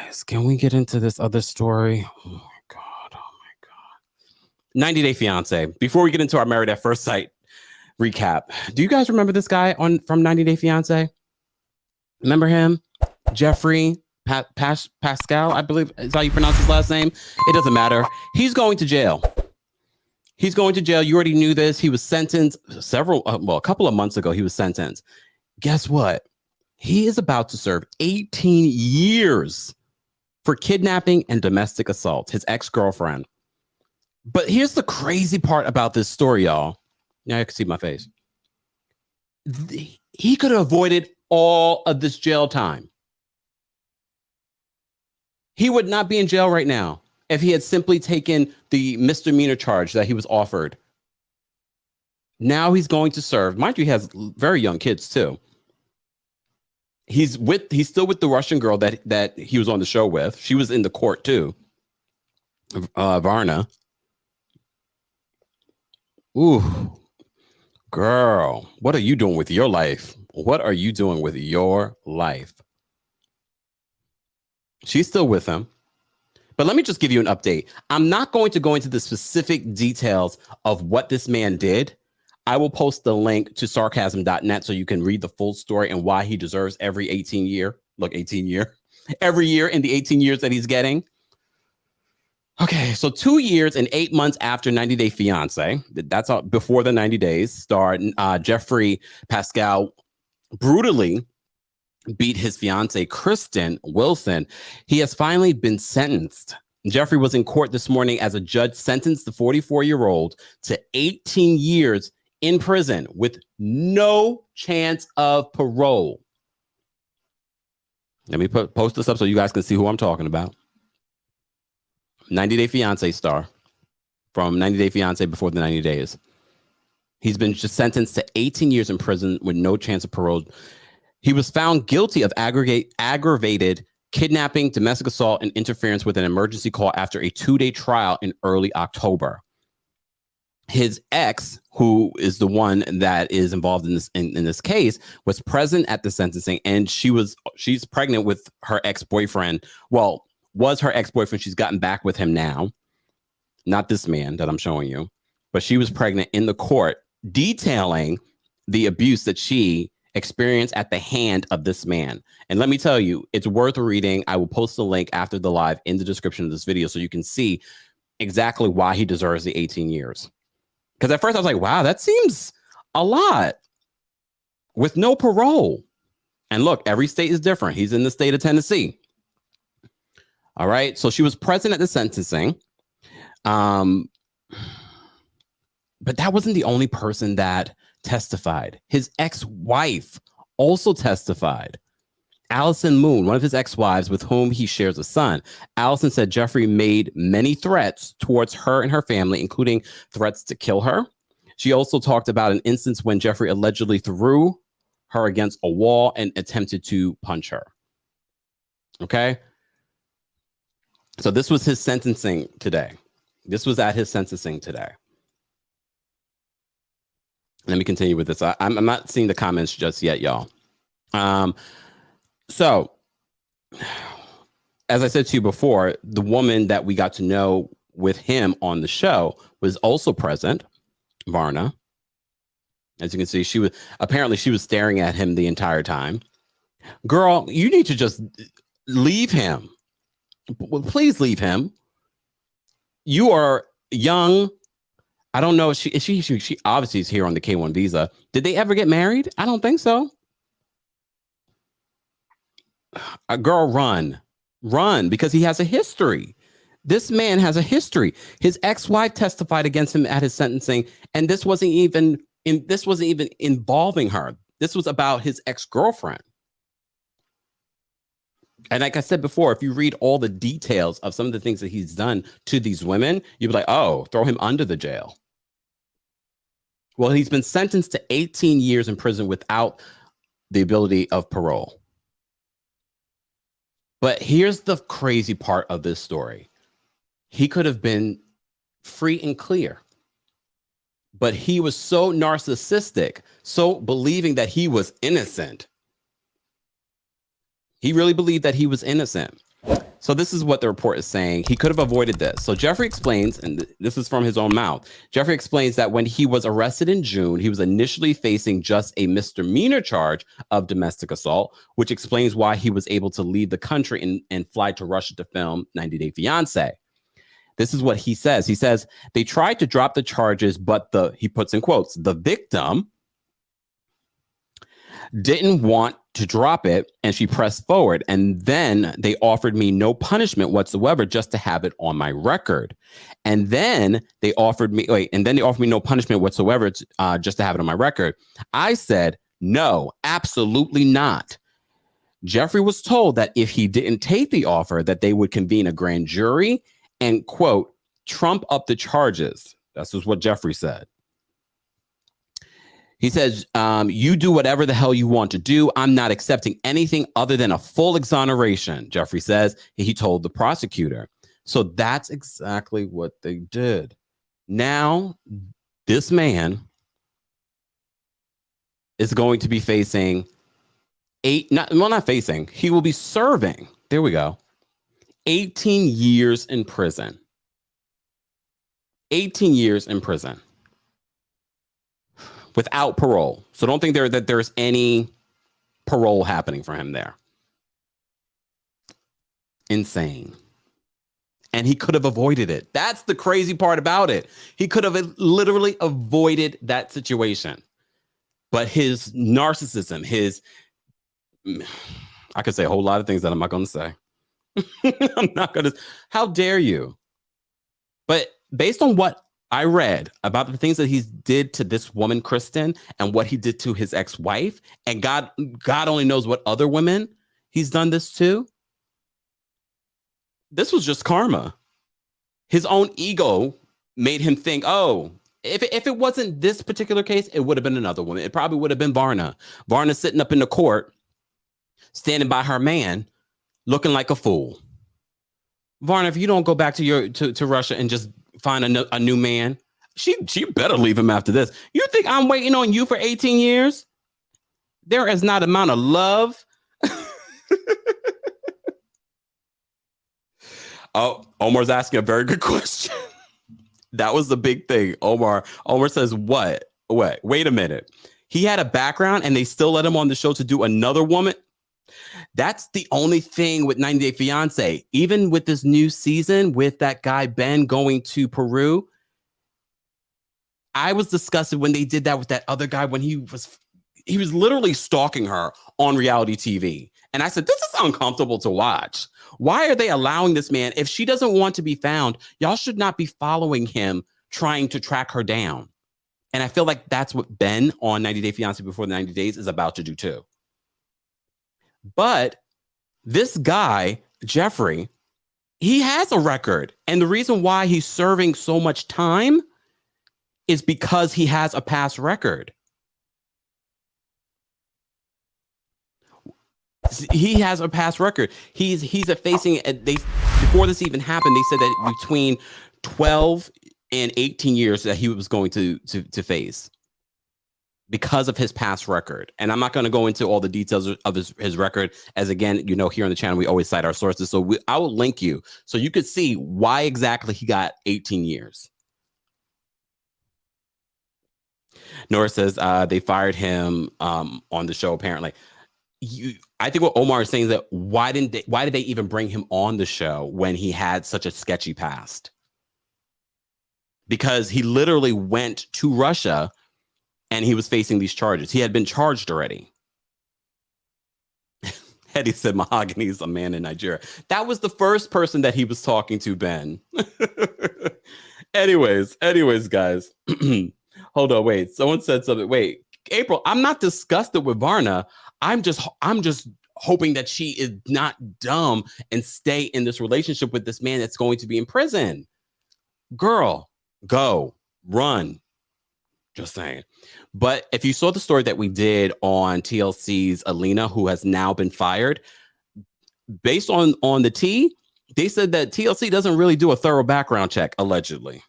guys, can we get into this other story? Oh my God. Oh my God. 90 Day Fiance. Before we get into our Married at First Sight recap, do you guys remember this guy from 90 Day Fiance? Remember him? Geoffrey Paschel, I believe is how you pronounce his last name. It doesn't matter. He's going to jail. He's going to jail. You already knew this. He was sentenced a couple of months ago. He was sentenced. Guess what? He is about to serve 18 years for kidnapping and domestic assault, his ex-girlfriend. But here's the crazy part about this story, y'all. Now you can see my face. He could have avoided all of this jail time. He would not be in jail right now if he had simply taken the misdemeanor charge that he was offered. Now he's going to serve. Mind you, he has very young kids too. He's still with the Russian girl that he was on the show with. She was in the court too. Varna. Ooh, girl, what are you doing with your life? What are you doing with your life? She's still with him. But let me just give you an update. I'm not going to go into the specific details of what this man did. I will post the link to sarcasm.net so you can read the full story and why he deserves every 18 year. Look, 18 year. Every year in the 18 years that he's getting. Okay, so 2 years and 8 months after 90 Day Fiance, that's before the 90 days, starred Geoffrey Paschel brutally beat his fiancee, Kristen Wilson. He has finally been sentenced. Geoffrey was in court this morning as a judge sentenced the 44-year-old to 18 years in prison with no chance of parole. Let me post this up so you guys can see who I'm talking about. 90 Day Fiance star from 90 Day Fiance before the 90 days. He's been just sentenced to 18 years in prison with no chance of parole. He was found guilty of aggravated kidnapping, domestic assault, and interference with an emergency call after a 2-day trial in early October. His ex, who is the one that is involved in this case, was present at the sentencing, and she's pregnant with her ex-boyfriend. Well, was her ex-boyfriend. She's gotten back with him now. Not this man that I'm showing you, but she was pregnant in the court, detailing the abuse that she experienced at the hand of this man. And let me tell you, it's worth reading. I will post the link after the live in the description of this video so you can see exactly why he deserves the 18 years. Because at first I was like, wow, that seems a lot with no parole. And look, every state is different. He's in the state of Tennessee. All right. So she was present at the sentencing. But that wasn't the only person that testified. His ex-wife also testified. Allison Moon, one of his ex-wives with whom he shares a son. Allison said Geoffrey made many threats towards her and her family, including threats to kill her. She also talked about an instance when Geoffrey allegedly threw her against a wall and attempted to punch her. Okay. So this was his sentencing today. This was at his sentencing today. Let me continue with this. I'm not seeing the comments just yet, y'all. So, as I said to you before, the woman that we got to know with him on the show was also present, Varna. As you can see, she was staring at him the entire time. Girl, you need to just leave him. Please leave him. You are young. I don't know. She obviously is here on the K1 visa. Did they ever get married? I don't think so. A girl, run, because he has a history. This man has a history. His ex-wife testified against him at his sentencing, and this wasn't even involving her. This was about his ex-girlfriend. And like I said before, if you read all the details of some of the things that he's done to these women, you'd be like, oh, throw him under the jail. Well, he's been sentenced to 18 years in prison without the ability of parole. But here's the crazy part of this story. He could have been free and clear. But he was so narcissistic, so believing that he was innocent. He really believed that he was innocent. So this is what the report is saying. He could have avoided this. So Geoffrey explains, and this is from his own mouth. Geoffrey explains that when he was arrested in June, he was initially facing just a misdemeanor charge of domestic assault, which explains why he was able to leave the country and fly to Russia to film 90 Day Fiancé. This is what he says. He says, they tried to drop the charges, but he puts in quotes, the victim didn't want to drop it, and she pressed forward. And then they offered me no punishment whatsoever just to have it on my record. And then they offered me no punishment whatsoever just to have it on my record. I said, no, absolutely not. Geoffrey was told that if he didn't take the offer, that they would convene a grand jury and, quote, trump up the charges. That's just what Geoffrey said. He says, you do whatever the hell you want to do. I'm not accepting anything other than a full exoneration, Geoffrey says. He told the prosecutor. So that's exactly what they did. Now, this man is going to be facing he will be serving, there we go, 18 years in prison. 18 years in prison. Without parole. So don't think that there's any parole happening for him there. Insane. And he could have avoided it. That's the crazy part about it. He could have literally avoided that situation. But his narcissism, I could say a whole lot of things that I'm not going to say. I'm not going to. How dare you? But based on what I read about the things that he did to this woman, Kristen, and what he did to his ex-wife, and God only knows what other women he's done this to. This was just karma. His own ego made him think, oh, if it wasn't this particular case, it would have been another woman. It probably would have been Varna. Varna sitting up in the court, standing by her man, looking like a fool. Varna, if you don't go back to Russia and just find a new man, she better leave him after this. You think I'm waiting on you for 18 years? There is not amount of love. Oh, Omar's asking a very good question. That was the big thing. Omar says, what? Wait a minute. He had a background and they still let him on the show to do another woman. That's the only thing with 90 Day Fiancé. Even with this new season, with that guy Ben going to Peru, I was disgusted when they did that with that other guy when he was literally stalking her on reality TV. And I said, this is uncomfortable to watch. Why are they allowing this man? If she doesn't want to be found, y'all should not be following him, trying to track her down. And I feel like that's what Ben on 90 Day Fiancé Before the 90 Days is about to do too. But this guy, Geoffrey, he has a record. And the reason why he's serving so much time is because he has a past record. He has a past record. He's facing, before this even happened, they said that between 12 and 18 years that he was going to face, because of his past record. And I'm not going to go into all the details of his record, as again, here on the channel, we always cite our sources. So I will link you so you could see why exactly he got 18 years. Nora says they fired him on the show, apparently. I think what Omar is saying is that why did they even bring him on the show when he had such a sketchy past? Because he literally went to Russia and he was facing these charges. He had been charged already. Eddie said Mahogany is a man in Nigeria. That was the first person that he was talking to, Ben. Anyways, guys. Hold on, wait. Someone said something. Wait, April, I'm not disgusted with Varna. I'm just hoping that she is not dumb and stay in this relationship with this man that's going to be in prison. Girl, go, run. Just saying. But if you saw the story that we did on TLC's Alina, who has now been fired, based on the tea, they said that TLC doesn't really do a thorough background check, allegedly.